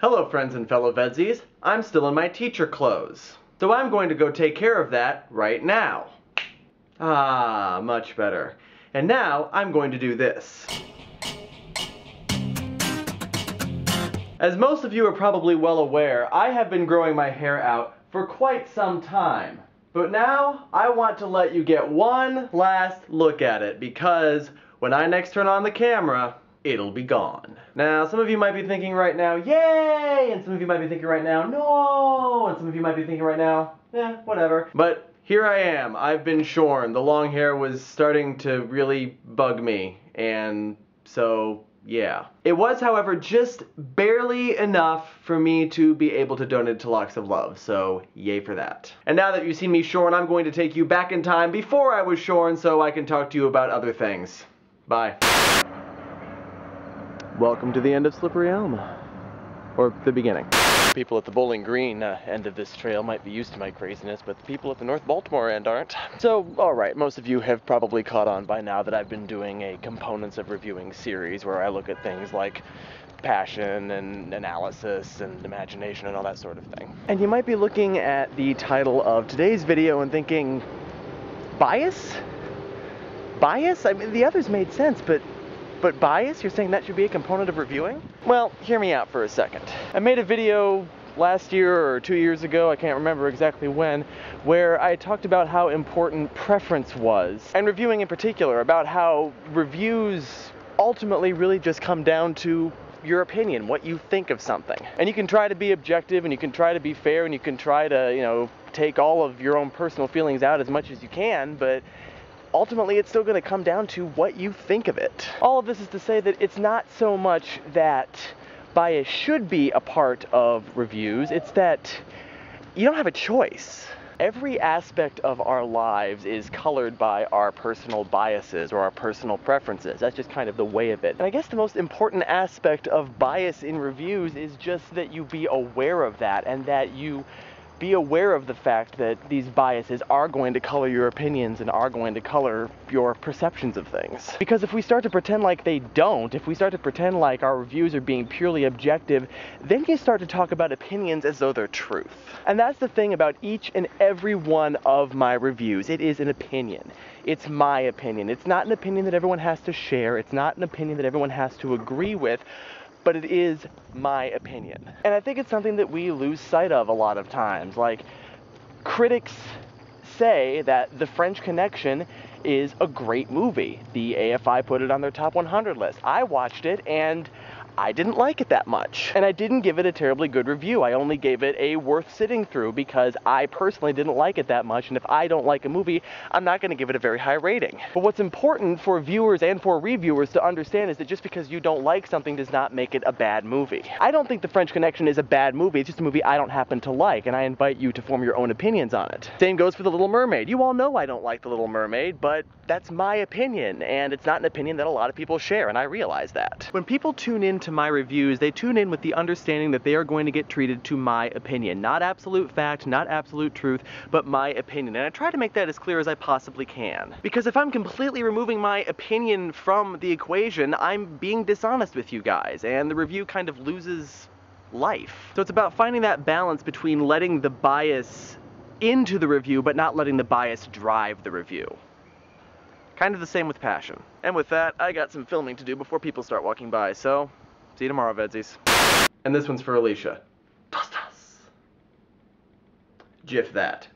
Hello friends and fellow VEDSies, I'm still in my teacher clothes. So I'm going to go take care of that right now. Ah, much better. And now I'm going to do this. As most of you are probably well aware, I have been growing my hair out for quite some time. But now I want to let you get one last look at it because when I next turn on the camera, it'll be gone. Now, some of you might be thinking right now, yay! And some of you might be thinking right now, no! And some of you might be thinking right now, whatever. But here I am. I've been shorn. The long hair was starting to really bug me. And so, yeah. It was, however, just barely enough for me to be able to donate to Locks of Love. So, yay for that. And now that you've seen me shorn, I'm going to take you back in time before I was shorn so I can talk to you about other things. Bye. Welcome to the end of Slippery Elm. Or the beginning. People at the Bowling Green end of this trail might be used to my craziness, but the people at the North Baltimore end aren't. So, alright, most of you have probably caught on by now that I've been doing a components of reviewing series where I look at things like passion and analysis and imagination and all that sort of thing. And you might be looking at the title of today's video and thinking, bias? Bias? I mean, the others made sense, but bias? You're saying that should be a component of reviewing? Well, hear me out for a second. I made a video last year or 2 years ago, I can't remember exactly when, where I talked about how important preference was, and reviewing in particular, about how reviews ultimately really just come down to your opinion, what you think of something. And you can try to be objective, and you can try to be fair, and you can try to, take all of your own personal feelings out as much as you can, but ultimately, it's still going to come down to what you think of it. All of this is to say that it's not so much that bias should be a part of reviews, it's that you don't have a choice. Every aspect of our lives is colored by our personal biases or our personal preferences. That's just kind of the way of it. And I guess the most important aspect of bias in reviews is just that you be aware of that, and that you be aware of the fact that these biases are going to color your opinions and are going to color your perceptions of things. Because if we start to pretend like they don't, if we start to pretend like our reviews are being purely objective, then you start to talk about opinions as though they're truth. And that's the thing about each and every one of my reviews. It is an opinion. It's my opinion. It's not an opinion that everyone has to share. It's not an opinion that everyone has to agree with. But it is my opinion. And I think it's something that we lose sight of a lot of times. Like, critics say that The French Connection is a great movie. The AFI put it on their top 100 list. I watched it and I didn't like it that much. And I didn't give it a terribly good review. I only gave it a worth sitting through because I personally didn't like it that much, and if I don't like a movie, I'm not going to give it a very high rating. But what's important for viewers and for reviewers to understand is that just because you don't like something does not make it a bad movie. I don't think The French Connection is a bad movie, it's just a movie I don't happen to like, and I invite you to form your own opinions on it. Same goes for The Little Mermaid. You all know I don't like The Little Mermaid, but that's my opinion, and it's not an opinion that a lot of people share, and I realize that. When people tune into my reviews, they tune in with the understanding that they are going to get treated to my opinion. Not absolute fact, not absolute truth, but my opinion. And I try to make that as clear as I possibly can. Because if I'm completely removing my opinion from the equation, I'm being dishonest with you guys, and the review kind of loses life. So it's about finding that balance between letting the bias into the review, but not letting the bias drive the review. Kind of the same with passion. And with that, I got some filming to do before people start walking by, so see you tomorrow, VEDSies. And this one's for Alicia. Tostas. GIF that.